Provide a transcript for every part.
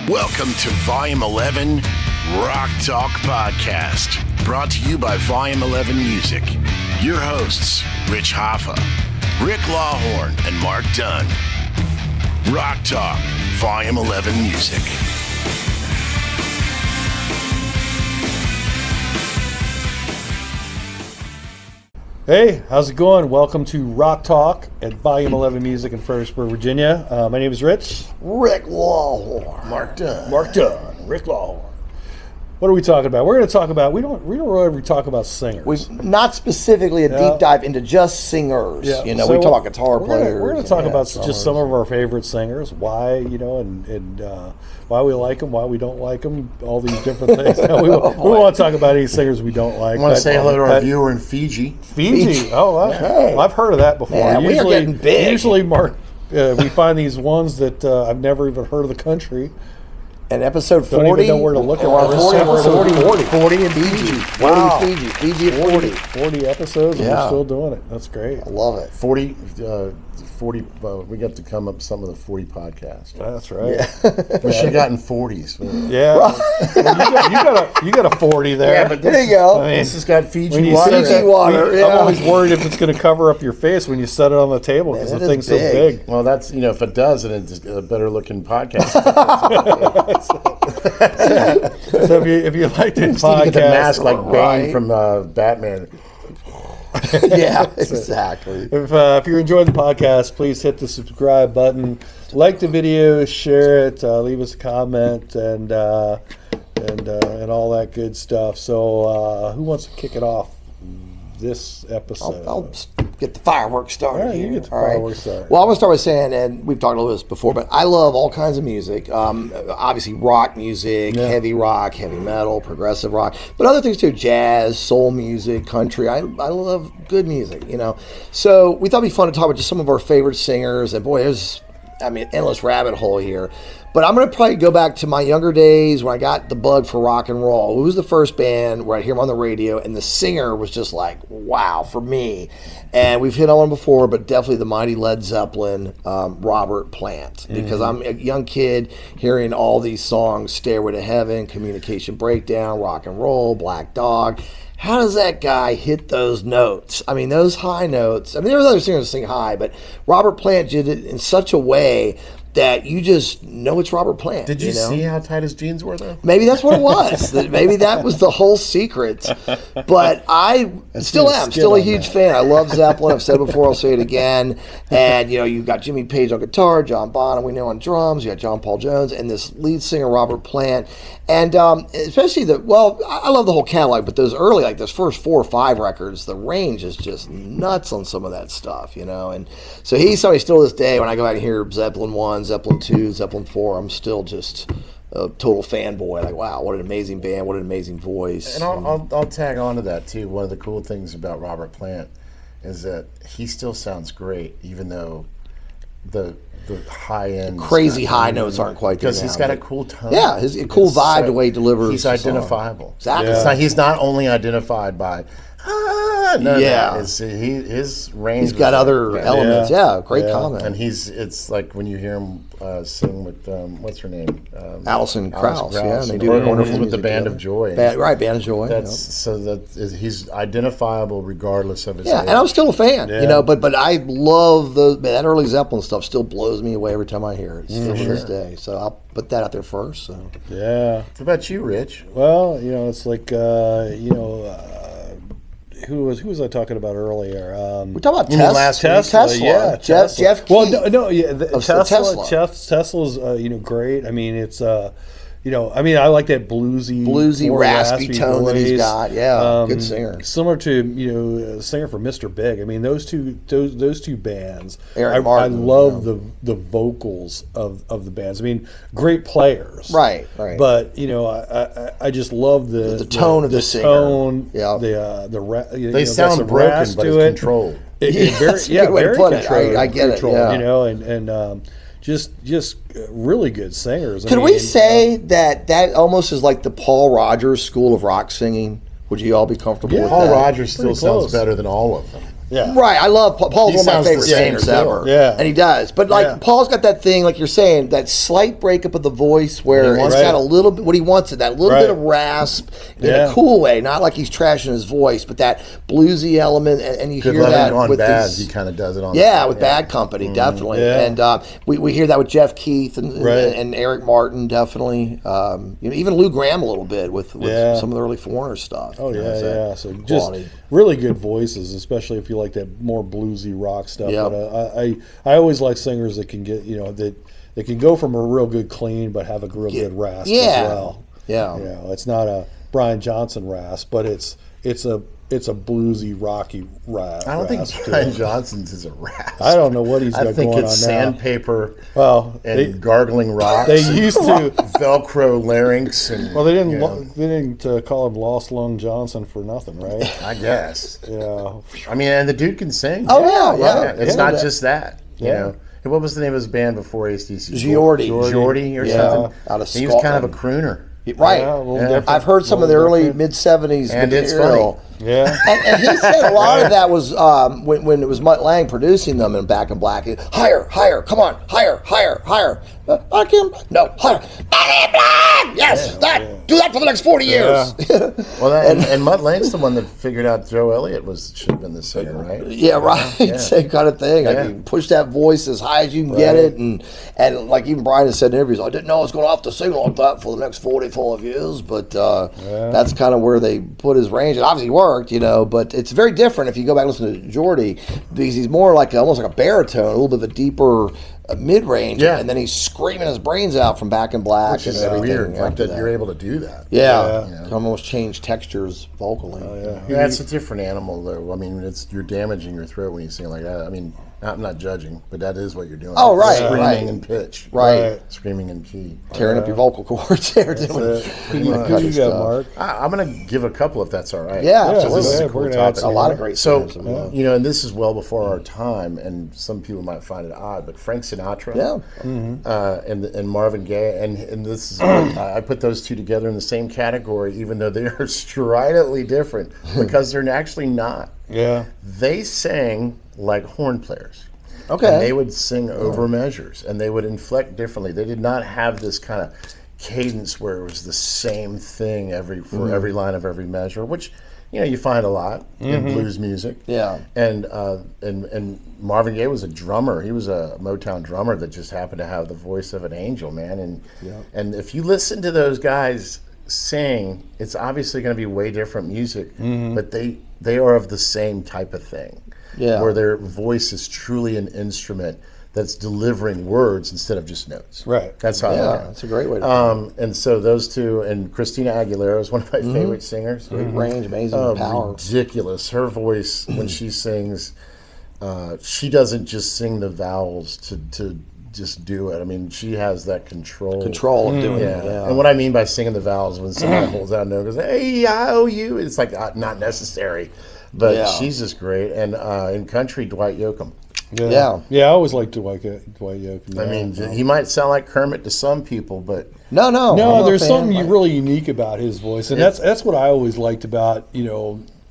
Welcome to Volume 11 Rock Talk Podcast, brought to you by Volume 11 Music. Your hosts, Rich Hoffa, Rick Lawhorn, and Mark Dunn. Rock Talk, Volume 11 Music. Hey, how's it going? Welcome to Rock Talk at Volume 11 Music in Fredericksburg, Virginia. My name is Rich. Rick Lawhorn. Mark Dunn. Rick Lawhorn. What are we talking about? We're going to talk about, we don't really ever talk about singers. We've not specifically a deep dive into just singers. Yeah. You know, So we talk guitar players. We're going to talk about just some of our favorite singers, why, and why we like them, why we don't like them, all these different things. We want to talk about any singers we don't like. I want to say hello to our viewer in Fiji. Fiji. Oh, I've heard of that before. Yeah, we are getting big. Usually, Mark, we find these ones that I've never even heard of the country. And episode 40. Don't even know where to look at. 40 in Fiji. Wow. 40 in Fiji at 40. 40 episodes, and we're still doing it. That's great. I love it. 40, we got to come up with some of the 40 podcasts. That's right. Yeah. We should have gotten 40s. Yeah. Well, you got a 40 there. Yeah, but there you go. I mean, This has got Fiji when you water. see that, water, yeah. I'm always worried if it's going to cover up your face when you set it on the table because the thing's so big. Well, that's, if it does, then it's a better looking podcast. So if you like this Just need to get the mask podcast, like Bane from Batman. Yeah, exactly. if you're enjoying the podcast, please hit the subscribe button, like the video, share it, leave us a comment, and all that good stuff. So, who wants to kick it off this episode? I'll get the fireworks started. All right, here. you get the All right. fireworks started. Well, I'm going to start by saying, and we've talked about this before, but I love all kinds of music. Obviously, rock music, heavy rock, heavy metal, progressive rock, but other things too, jazz, soul music, country. I love good music, So we thought it'd be fun to talk about just some of our favorite singers. And boy, there's, endless rabbit hole here. But I'm going to probably go back to my younger days when I got the bug for rock and roll. It was the first band where I hear them on the radio, and the singer was just like, wow, for me. And we've hit on one before, but definitely the mighty Led Zeppelin, Robert Plant. Because I'm a young kid hearing all these songs, Stairway to Heaven, Communication Breakdown, Rock and Roll, Black Dog. How does that guy hit those notes? Those high notes. There were other singers that sing high, but Robert Plant did it in such a way that you just know it's Robert Plant. Did you see how tight his jeans were, though? Maybe that's what it was. Maybe that was the whole secret. But I still am a huge fan. I love Zeppelin. I've said it before, I'll say it again. And, you've got Jimmy Page on guitar, John Bonham, we know, on drums. You got John Paul Jones, and this lead singer, Robert Plant. And especially I love the whole catalog, but those early, like those first 4 or 5 records, the range is just nuts on some of that stuff, And so he's somebody still to this day, when I go back and hear Zeppelin 1, Zeppelin 2, Zeppelin 4, I'm still just a total fanboy. Like, wow, what an amazing band, what an amazing voice. And I'll tag on to that, too. One of the cool things about Robert Plant is that he still sounds great, even though the high end, crazy high notes aren't quite there because he's got a cool tone. Yeah, a cool vibe the way he delivers. He's identifiable. Exactly. Yeah. He's not only identified by. His range. He's got other elements. Yeah, great comment. And it's like when you hear him sing with what's her name, Alison Krauss. Yeah, and they do wonderful wonderful with the Band together. of Joy. Band of Joy. He's identifiable regardless of his age. And I'm still a fan. But I love that early Zeppelin stuff. Still blows me away every time I hear it. Still to this day. So I'll put that out there first. So yeah. What about you, Rich? Well, it's like who was I talking about earlier? We talked about Tesla. Yeah, Tesla. Jeff Key. Well, no, yeah, Tesla. Tesla's great. It's I like that bluesy, more raspy tone voice. that he's got. Yeah, good singer. Similar to a singer for Mr. Big. Those two bands. Aaron Martin, I love the vocals of the bands. Great players. Right. But I just love the tone of the singer. Tone. Yeah. They sound broken, but it's controlled. Good way to put it. I get it. Yeah. Just really good singers. Could we say that almost is like the Paul Rogers school of rock singing? Would you all be comfortable with that? Paul Rogers still sounds better than all of them. Yeah. Right, I love Paul's He one of my sounds the favorite same singers still. ever. Yeah. And he does. But like Paul's got that thing, like you're saying, that slight breakup of the voice where it's got a little bit what he wants it, that little bit of rasp in a cool way, not like he's trashing his voice, but that bluesy element, and you hear that with Bad, these, he kind of does it on with Bad Company, definitely. Yeah. And we hear that with Jeff Keith and Eric Martin, definitely. Even Lou Gramm a little bit with some of the early Foreigner stuff. Oh yeah. So just quality. really good voices, especially if you like that more bluesy rock stuff. Yep. But I always like singers that can get that they can go from a real good clean but have a real good rasp as well. Yeah. It's not a Brian Johnson rasp, but it's a bluesy, rocky rasp. I don't think Brian Johnson's is a rasp. I don't know what he's got going on now. I think it's sandpaper and gargling rocks. They used to Velcro larynx. And, they didn't call him Lost Lung Johnson for nothing, right? I guess. Yeah. I mean, and the dude can sing. Oh, yeah. It's not just that, you know. And what was the name of his band before ACDC? Geordie or something? out of He was kind of a crooner. Right. Yeah, I've heard some of the early mid-'70s And it's material. funny. Yeah. And he said a lot of that was when it was Mutt Lange producing them in Back in Black. Higher, come on, higher. No, higher. Yes, do that for the next 40 years. Well, and Mutt Lange's the one that figured out Joe Elliott should have been the singer, right? Yeah, right. Yeah. Same kind of thing. I mean, push that voice as high as you can get it, and like even Brian has said in interviews, I didn't know I was going to have to sing like that for the next 45 years, but that's kind of where they put his range. It obviously worked, but it's very different if you go back and listen to Geordie, because he's more like almost like a baritone, a little bit of a deeper mid-range, and then he's screaming his brains out from Back in Black. Which is weird, like that you're able to do that. Can almost change textures vocally. Yeah, it's a different animal, though. I mean, you're damaging your throat when you sing like that. I mean, I'm not judging, but that is what you're doing. Oh, right, Screaming in pitch. Right. Screaming in key. Tearing up your vocal cords there. Who you got, Mark? I'm going to give a couple if that's all right. Yeah, absolutely. This is a cool topic. A lot of great songs. So, and this is well before our time, and some people might find it odd, but Frank Sinatra and Marvin Gaye, and this is, I put those two together in the same category, even though they are stridently different, because they're actually not. Yeah. They sang like horn players. Okay. And they would sing over measures, and they would inflect differently. They did not have this kind of cadence where it was the same thing for every line of every measure, which you find a lot in blues music. Yeah. And Marvin Gaye was a drummer. He was a Motown drummer that just happened to have the voice of an angel, man. And if you listen to those guys sing, it's obviously going to be way different music, but they are of the same type of thing. Yeah. Where their voice is truly an instrument that's delivering words instead of just notes. Right. That's how I look at it. That's a great way to And so those two, and Christina Aguilera is one of my favorite singers. Great range, amazing power. Ridiculous. Her voice, when she sings, she doesn't just sing the vowels to just do it. I mean, she has that control. Control of doing it, yeah. And what I mean by singing the vowels, when somebody holds out a note and goes, hey, I owe you, it's like not necessary. But she's just great. And in country, Dwight Yoakam. Yeah, I always liked Dwight Yoakam. I mean, he might sound like Kermit to some people, but no. There's something really unique about his voice, and that's what I always liked about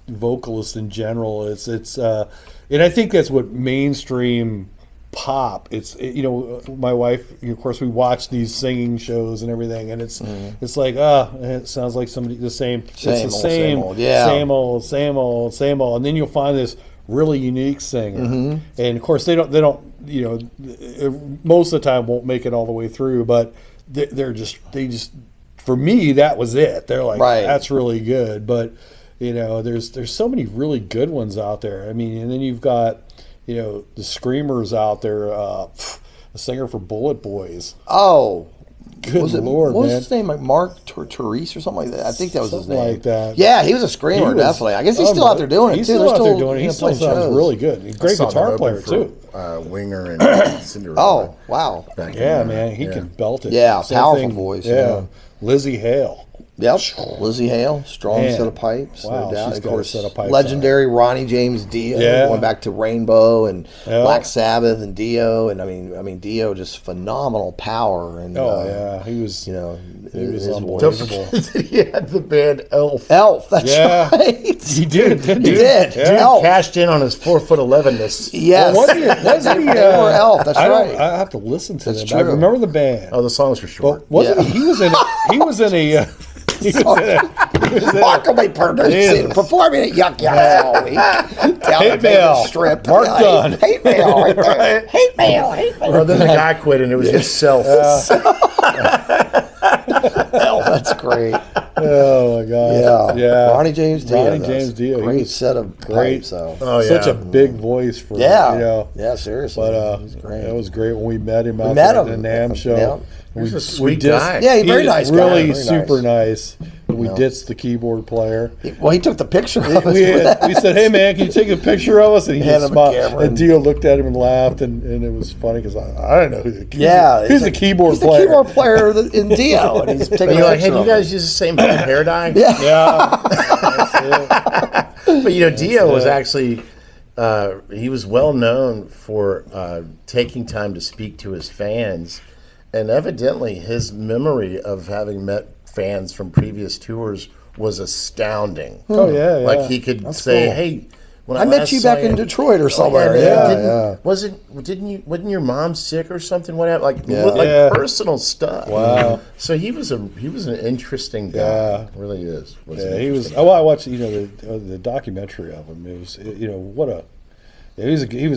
vocalists in general. It's and I think that's what mainstream pop. My wife, of course, we watch these singing shows and everything, and it's like it sounds like somebody the same. It's the same old, and then you'll find this really unique singer, and of course they don't most of the time won't make it all the way through, but they just for me that was it. They're like that's really good, but there's so many really good ones out there. I mean, and then you've got the screamers out there. A singer for Bullet Boys. Oh, good Lord, what was man. his name? Like Mark Therese or something like that. I think that was his name. Like that. Yeah, he was a screamer, definitely. I guess he's still out there doing it too. He's still out there doing it. He still sounds really good. He's a great guitar player too. Winger and Cinderella. Oh, wow. Yeah, man, he can belt it. Yeah, powerful voice. Yeah. Lizzie Hale. Yep, Lizzie Hale, strong Man. set of pipes, Wow, no doubt. she's Of got a course, set of pipes legendary Ronnie James Dio, going back to Rainbow and Black Sabbath and Dio, and I mean Dio just phenomenal power and he was he was his unbelievable. voice. He had the band Elf. Elf, that's right. He did, didn't He he? did. Yeah. Elf. Cashed in on his 4'11"ness. Yes, Wasn't he? They were Elf. That's right. I have to listen to That's them. I true. remember the band. Oh, the songs were short. But wasn't he? He was in. He was in a. Mark will be performing at Yuck Yucks all week. Down Hate at mail. Vegas Strip. Mark Dunn. Hate mail right there. Hate mail. Well, then the guy quit, and it was just Self. Oh, that's great. Oh my God! Yeah. Ronnie James Dio. Ronnie James Dio. Great set of great. pipes, though. Oh, yeah. Such a big voice for Yeah, seriously. But He's great. it was great when we met him out met there him. at the NAMM show. Yeah. He's a sweet ditched- guy. Yeah, he's very He nice was guy. really Very super nice. We ditched the keyboard player. Well, he took the picture of us. We said, "Hey man, can you take a picture of us?" And he Hand just him a smiled. camera And Dio looked at him and laughed, and it was funny because I don't know who the Yeah, the keyboard he's player. the keyboard player in Dio, and he's taking And a you're like, hey, picture do you of guys use the same hair dye? Yeah, But Dio was actually he was well known for taking time to speak to his fans, and evidently his memory of having met fans from previous tours was astounding. Oh yeah. Like he could say, cool. "Hey, when I met last you saw back in Detroit or somewhere." Wasn't your mom sick or something? What happened? Like Yeah. personal stuff. Wow. So he was an interesting guy. Yeah. Really is. Yeah, he was. Oh, I watched the documentary of him. It was what a. Yeah, he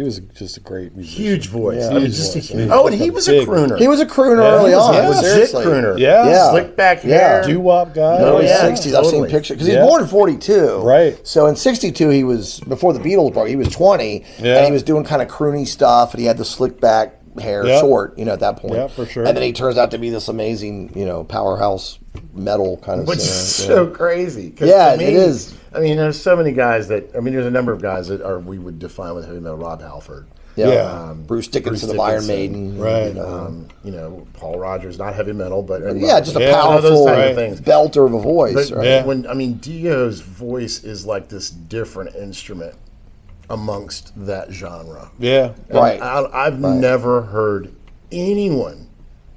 was just a great musician. Huge voice. Yeah, I mean, huge just voice. a I mean, and he was a big- crooner. He was a crooner Yeah, early he was on. a legit Seriously. crooner. Yeah. Slick back Yeah. hair. doo-wop guy. No, Oh, in the yeah. 60s. I've seen totally. pictures. Because he Yeah. was born in 42. Right. So in 62, he was, before the Beatles broke, he was 20. Yeah. And he was doing kind of croony stuff, and he had the slick back hair, Yep. short, at that point. Yeah, for sure. And then he turns out to be this amazing, powerhouse metal kind of Which is singer. so crazy. 'Cause Yeah, to me, it is. I mean, there's so many guys there's a number of guys that we would define with heavy metal. Rob Halford. Yeah. Bruce Dickinson of Dickinson, Iron Maiden. Right. Paul Rogers, not heavy metal, but Yeah, just a Yeah, powerful those type of things. belter of a voice, But right? Dio's voice is like this different instrument amongst that genre. Yeah. And Right. I've never heard anyone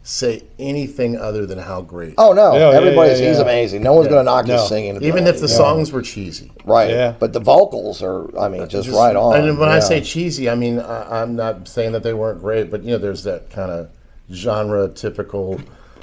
say anything other than how great. Oh, no. Yeah, Everybody's, yeah. he's amazing. No one's going to knock his No. singing. Even if the songs were cheesy. Right. Yeah. But the vocals are, just right on. And when I Yeah. say cheesy, I mean, I'm not saying that they weren't great, but there's that kind of genre typical.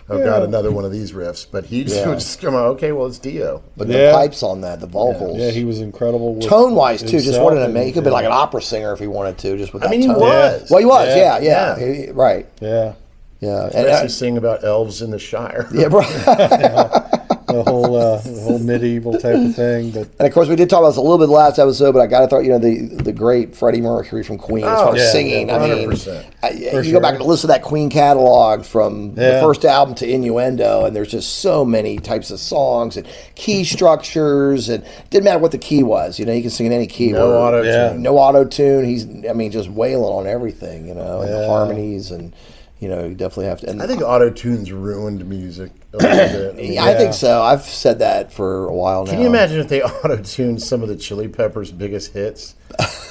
Oh God, another one of these riffs. But he would just come out. Okay, well, it's Dio. But Yeah. the pipes on that, the vocals. Yeah, he was incredible. With Tone-wise, too, just himself wanted to and- make. He could be like an opera singer if he wanted to, just with that I mean, he tone. was. Well, he was, Yeah. yeah. Yeah. Right. Yeah. Yeah. Especially sing about elves in the Shire. Yeah, right. The whole medieval type of thing, but And of course, we did talk about this a little bit last episode, but I got to throw, the great Freddie Mercury from Queen as far as yeah, singing. yeah, I mean, 100%. you go back and listen to that Queen catalog from the Yeah. first album to Innuendo, and there's just so many types of songs and key structures, and it didn't matter what the key was. You can sing in any key. No auto-tune. Yeah. No auto tune. He's, just wailing on everything. And the harmonies and. You definitely have to. And I think auto-tunes ruined music a little bit. I think so. I've said that for a while now. Can you imagine if they auto-tuned some of the Chili Peppers' biggest hits?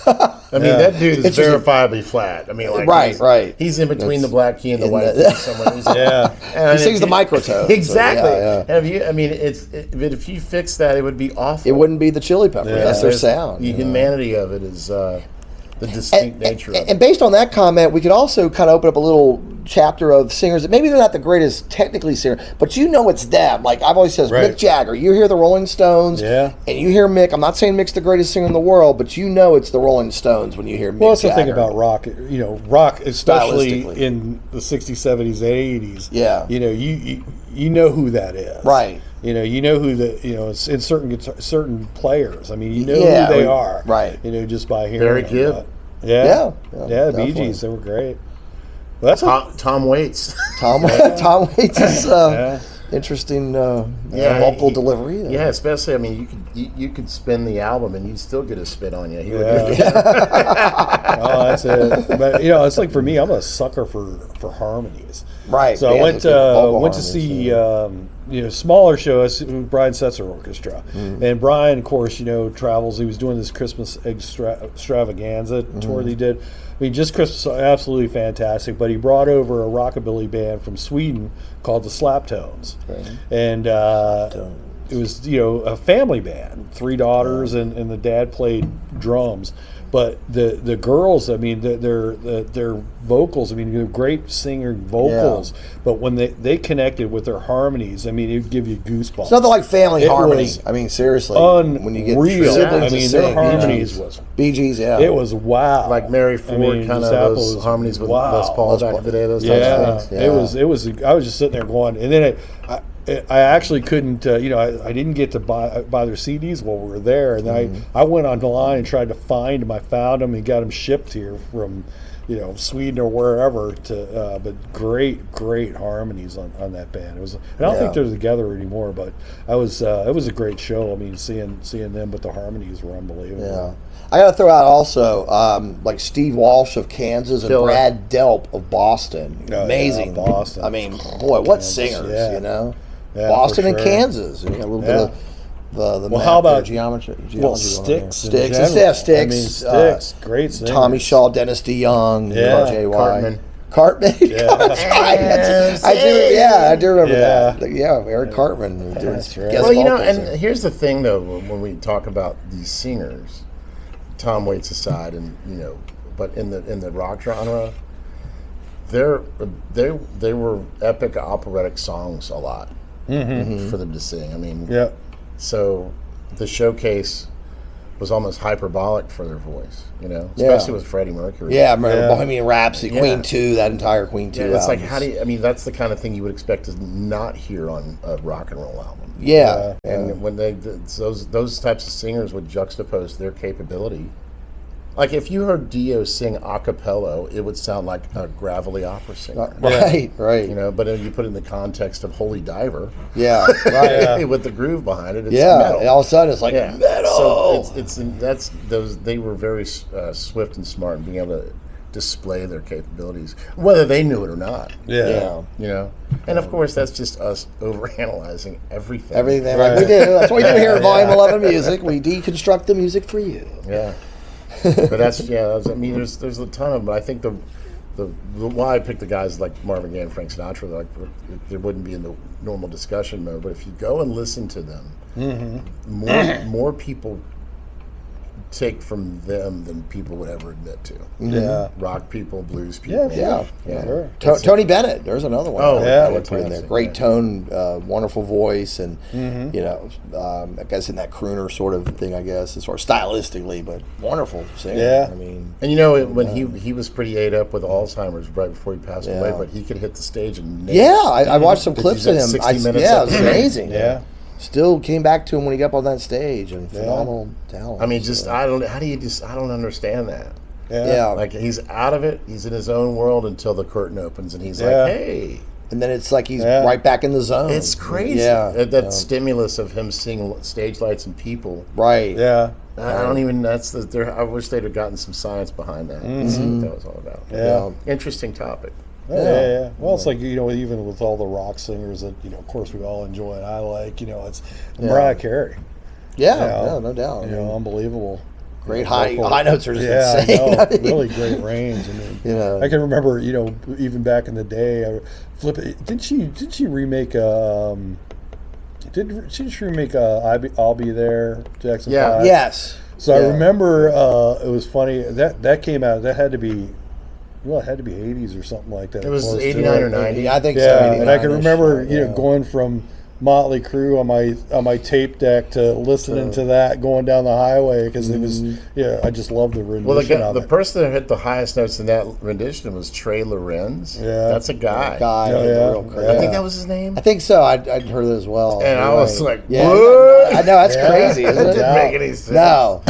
I mean, that dude is It's just verifiably flat. I mean, like Right. He's in between the black key and the in white the- key. Somewhere. yeah. He sings the microtones. Exactly. So, yeah. But if you fix that, it would be awful. It wouldn't be the Chili Peppers. Yeah. That's their sound. The humanity of it is the distinct nature of it. And based on that comment, we could also kind of open up a little chapter of singers that maybe they're not the greatest technically singer, but it's them. Like I've always said, Right. Mick Jagger. You hear the Rolling Stones, Yeah. and you hear Mick. I'm not saying Mick's the greatest singer in the world, but it's the Rolling Stones when you hear Mick Well, that's Jagger. the thing about rock. Rock, especially Stylistically. in the 60s, 70s, 80s. Yeah. You know who that is. Right. You know who it's in certain players. I mean, you know Yeah, who they are. right. Just by hearing Barry them. Gibb. But- Yeah, the Bee definitely. Gees, they were great. Well, that's Tom Waits. Tom Waits is interesting vocal delivery. Yeah, especially, I mean, you could spin the album and you'd still get a spit on you. He would Oh, that's it. But it's like for me, I'm a sucker for harmonies. Right. So I yeah, went the vocal went to harmonies, see yeah. smaller show. It's Brian Setzer Orchestra, and Brian, of course, travels. He was doing this Christmas extravaganza tour that he did. I mean, just Christmas, absolutely fantastic. But he brought over a rockabilly band from Sweden called the Slaptones, and it was a family band, 3 daughters, and the dad played drums. But the girls, I mean, their vocals, I mean, they're great singer vocals. But when they connected with their harmonies, I mean, it would give you goosebumps. It's nothing like family harmony. I mean, seriously. When you get siblings, I mean, their harmonies was Bee Gees, it was wow. Like Mary Ford, kind of those harmonies with Les Paul back in the day. Those types of things. It was. I was just sitting there going, and then I actually couldn't, I didn't get to buy their CDs while we were there, and I went on the line and tried to find them. I found them and got them shipped here from, Sweden or wherever. But great harmonies on that band. It was. I don't think they're together anymore, but it was a great show. I mean, seeing them, but the harmonies were unbelievable. Yeah. I got to throw out also like Steve Walsh of Kansas and Brad Delp of Boston. Amazing, Boston. I mean, boy, what singers, Yeah, Boston and sure. Kansas. A little bit of the well, how about geometry? Sticks? Sticks. Sticks. I mean, Sticks. Great singers. Tommy Shaw, Dennis DeYoung, Cartman. Cartman. Yeah. I do remember that. Yeah, Eric Cartman. That's right. Well, and here's the thing though, when we talk about these singers, Tom Waits aside, and but in the rock genre, they were epic operatic songs a lot for them to sing. I mean, so the showcase was almost hyperbolic for their voice, especially with Freddie Mercury. Yeah, I remember Bohemian Rhapsody, Queen 2, that entire Queen 2 album. It's like, that's the kind of thing you would expect to not hear on a rock and roll album. Yeah. And when those types of singers would juxtapose their capability. Like if you heard Dio sing a cappella, it would sound like a gravelly opera singer. Right. But then you put it in the context of Holy Diver. Yeah, right. With the groove behind it, it's metal. and all of a sudden it's like metal. So they were very swift and smart in being able to display their capabilities, whether they knew it or not. Yeah. And of course that's just us overanalyzing everything. Everything like we do. That's what we do here at Volume 11 Music. We deconstruct the music for you. Yeah. But that's there's a ton of them. But I think the why I picked the guys like Marvin Gaye and Frank Sinatra, like they wouldn't be in the normal discussion mode. But if you go and listen to them, more people take from them than people would ever admit to. Yeah. Rock people, blues people. Yeah. Sure. Tony Bennett, there's another one. I would put in there. Great tone, wonderful voice, and I guess in that crooner sort of thing, I guess, as far as stylistically, but wonderful singer. Yeah. I mean, and when he was pretty ate up with Alzheimer's right before he passed away, but he could hit the stage and I watched some clips of him. 60 minutes it was amazing. Yeah. Still came back to him when he got up on that stage, and phenomenal talent. I mean, I don't understand that. Yeah. Like he's out of it. He's in his own world until the curtain opens, and he's like, "Hey!" And then it's like he's right back in the zone. It's crazy. Yeah. That stimulus of him seeing stage lights and people. Right. Yeah. I don't even. I wish they'd have gotten some science behind that. That's what that was all about. Yeah. Interesting topic. Yeah. Well, it's like, even with all the rock singers that, of course we all enjoy and I like, it's Mariah Carey. Yeah, no doubt. Unbelievable. Great high notes are just insane. I mean, really great range. I mean, I can remember, even back in the day, didn't she remake I'll Be There, Jackson 5? Yes. So I remember it was funny that came out. That had to be. Well, it had to be 80s or something like that. It was 89 or 90. I think so. Yeah, and I can remember, going from Motley Crue on my tape deck to listening to that going down the highway because it was I just loved the rendition. Well, the person that hit the highest notes in that rendition was Trey Lorenz. Yeah, that's a guy. I think that was his name. I think so. I'd heard it as well. And I was like, what? I know, that's crazy. Isn't That it? didn't make any sense. No.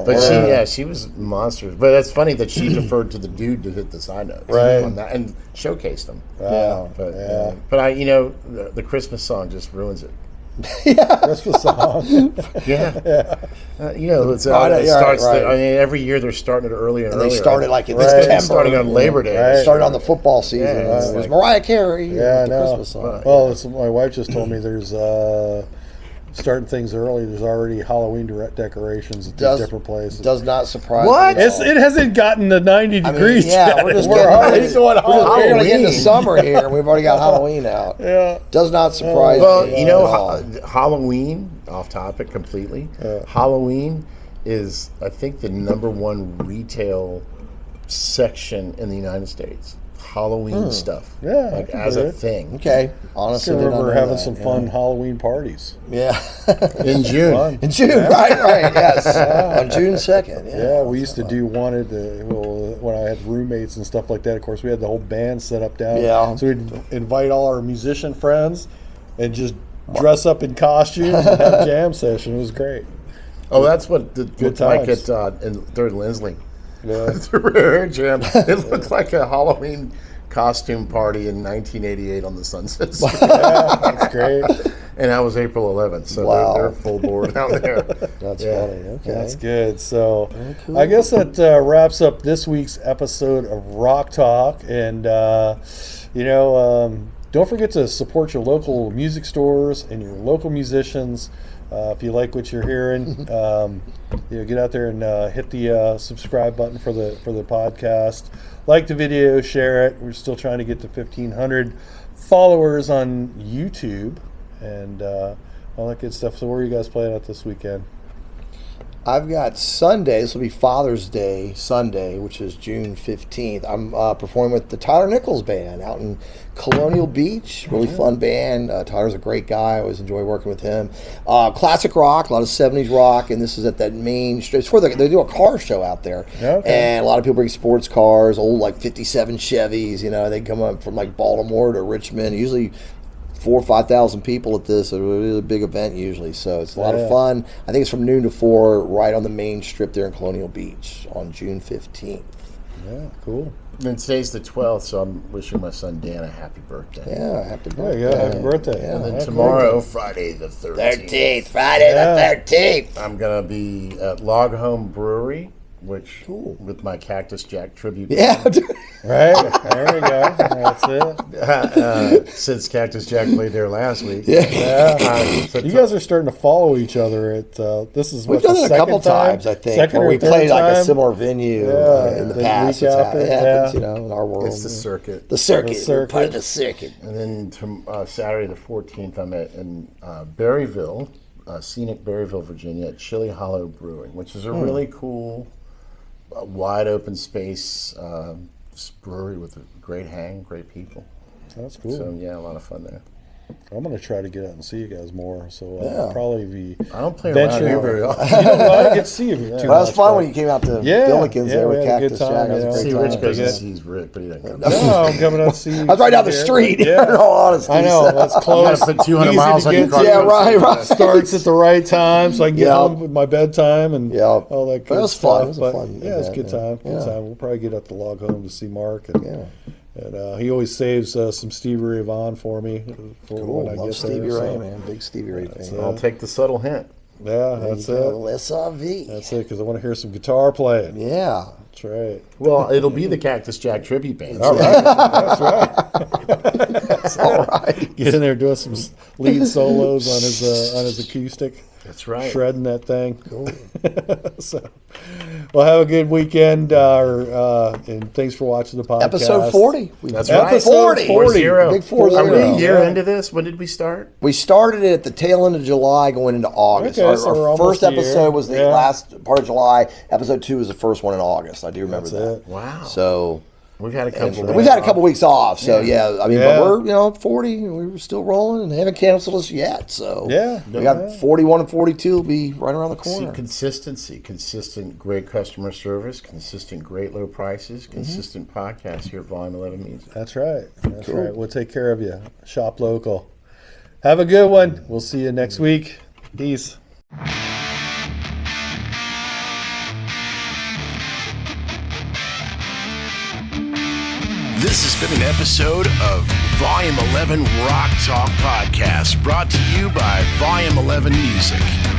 But she was monstrous. But that's funny that she deferred to the dude to hit the side notes, on that, and showcased him. Wow. But the Christmas song just ruins it. Christmas song. Yeah. You know, it Right, starts. right. I mean, every year they're starting it earlier and And they earlier. started like in Right. September. starting on Labor Day. Right. Started on the football season. Yeah, it's There's like- Mariah Carey. Yeah, I with the know. Christmas song. Well, my wife just told me there's starting things early. There's already Halloween decorations at these different places. Does not surprise What? me. at all. It hasn't gotten to 90 I mean, degrees yeah, yet. we're just We're getting already ready. doing We're going to get into Halloween. summer here, and we've already got Halloween out. Yeah. Does not surprise Well, me. you know, at all. Halloween, off topic completely. Halloween is, I think, the #1 retail section in the United States. Halloween stuff. Yeah, I Like can as believe a it. thing. Okay, I honestly, still did not remember know having that, some yeah. fun Halloween parties. Yeah, In June. in June, right, yes, on June 2nd. Yeah, we used to do when I had roommates and stuff like that. Of course, we had the whole band set up down. Yeah. So we'd invite all our musician friends and just dress up in costumes and have a jam session. It was great. Oh, that's what it looked like times. at in Third Lindsley. Yeah. The Rare Jam. It looked like a Halloween costume party in 1988 on the Sunset Strip. Yeah, that's great. And that was April 11th, so Wow. they're full board down there. That's Yeah. funny. Okay, That's good. So cool. I guess that wraps up this week's episode of Rock Talk. And, don't forget to support your local music stores and your local musicians. If you like what you're hearing, get out there and hit the subscribe button for the podcast. Like the video, share it. We're still trying to get to 1,500 followers on YouTube and all that good stuff. So where are you guys playing at this weekend? I've got Sunday. This will be Father's Day Sunday, which is June 15th. I'm performing with the Tyler Nichols Band out in Colonial Beach. Really fun band. Tyler's a great guy. I always enjoy working with him. Classic rock, a lot of 70s rock, and this is at that main strip. It's they do a car show out there. Okay. And a lot of people bring sports cars, old like 57 Chevys. They come up from like Baltimore to Richmond. Usually 4,000 or 5,000 people at this. It's a really big event usually, so it's a lot of fun. I think it's from noon to 4, right on the main strip there in Colonial Beach on June 15th. Yeah, cool. And today's the 12th, so I'm wishing my son Dan a happy birthday. Yeah, happy There birthday. you go. Happy birthday. Yeah. And then Happy tomorrow, Friday the 13th, Friday Yeah. the 13th. I'm going to be at Log Home Brewery, which Cool. with my Cactus Jack tribute. Yeah, Right? There we go. That's it. Since Cactus Jack played there last week. Yeah. So You guys are starting to follow each other. This is we've what, done the it a second couple time? times, I think, Second where or we third played like a time? similar venue Yeah, in the the past. week after, It happens, yeah. in our world. It's the circuit. The circuit. The circuit. Part of the circuit. And then Saturday the 14th, I'm in Berryville, scenic Berryville, Virginia, at Chili Hollow Brewing, which is a really cool, wide open space brewery with a great hang, great people. That's cool. So yeah, a lot of fun there. I'm going to try to get out and see you guys more. So Yeah. I'll probably be I don't play around venturing here over. very often. You know what? I get to see you too Well, that was much, fun but- when you came out to Yeah, Billikens there we with had a good Cactus time, Jack. That was yeah. a See, great Rich time. goes Yeah. and sees Rick, but he doesn't come. No, I'm coming out to see you. I was right down the here. street, Yeah. in all honesty. I know. so- That's You close. gotta put 200 Easy miles to on your get car. to. Yeah, right. Starts at the right time, so I can get Yeah. home with my bedtime and Yeah. all that good That was stuff. fun. It was a But, fun yeah, it's a good event, time. yeah. Good time. We'll probably get up to Log Home to see Mark, and Yeah. he always saves some Stevie Ray Vaughan for me for Cool. when I Love get Stevie there. Ray, so. man. Big Stevie Ray fan. I'll take the subtle hint. Yeah, that's it. S.R.V. That's it, because I want to hear some guitar playing. Yeah. That's right. Well, it'll be the Cactus Jack tribute band. All right. That's right. That's all right. Get in there doing some lead solos on his acoustic. That's right. Shredding that thing. Cool. So, well, have a good weekend, and thanks for watching the podcast. Episode 40. That's right. Episode 40. 40. 4-0. Big 4-0. Are we a year Yeah. into this? When did we start? We started it at the tail end of July going into August. Okay, so we're Our almost first a year. episode was the Yeah. last part of July. Episode 2 was the first one in August. I do remember That's that. it. Wow. So We've had a couple. we've had a couple weeks off. So yeah, I mean, Yeah. but we're 40 and we were still rolling and they haven't canceled us yet. So Yeah. we got 41 and 42 will be right around the See, corner. consistency, consistent great customer service, consistent great low prices, consistent podcast here at Volume 11 Music. That's right. That's right. We'll take care of you. Shop local. Have a good one. We'll see you next week. Peace. This This has been an episode of Volume 11 Rock Talk Podcast, brought to you by Volume 11 Music.